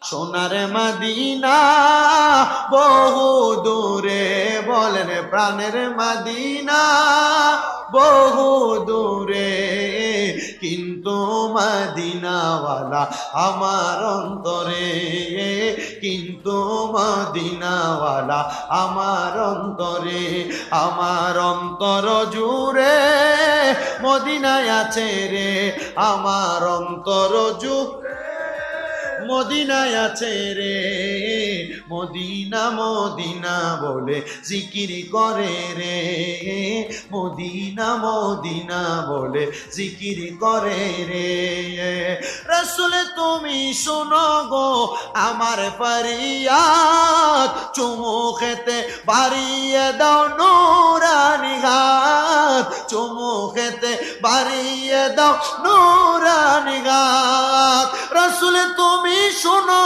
সোনার মদিনা বহু দূরে, বলেন প্রাণের মদিনা বহু দূরে, কিন্তু মদিনাওয়ালা আমার অন্তরে, কিন্তু মদিনাওয়ালা আমার অন্তরে। আমার অন্তর জুড়ে মদিনায় আছে রে, আমার অন্তর জুড়ে মদিনায় আছে রে। মদিনা মদিনা বলে জিকির করে রে, মদিনা মদিনা বলে জিকির করে রে। রাসূল তুমি শোনো গো আমার ফরিয়াদ, চুমু খেতে বাড়িয়ে দাও নূরানি হাত, চুমু খেতে বাড়িয়ে দাও নূরানি হাত। রাসূল তুমি শোনো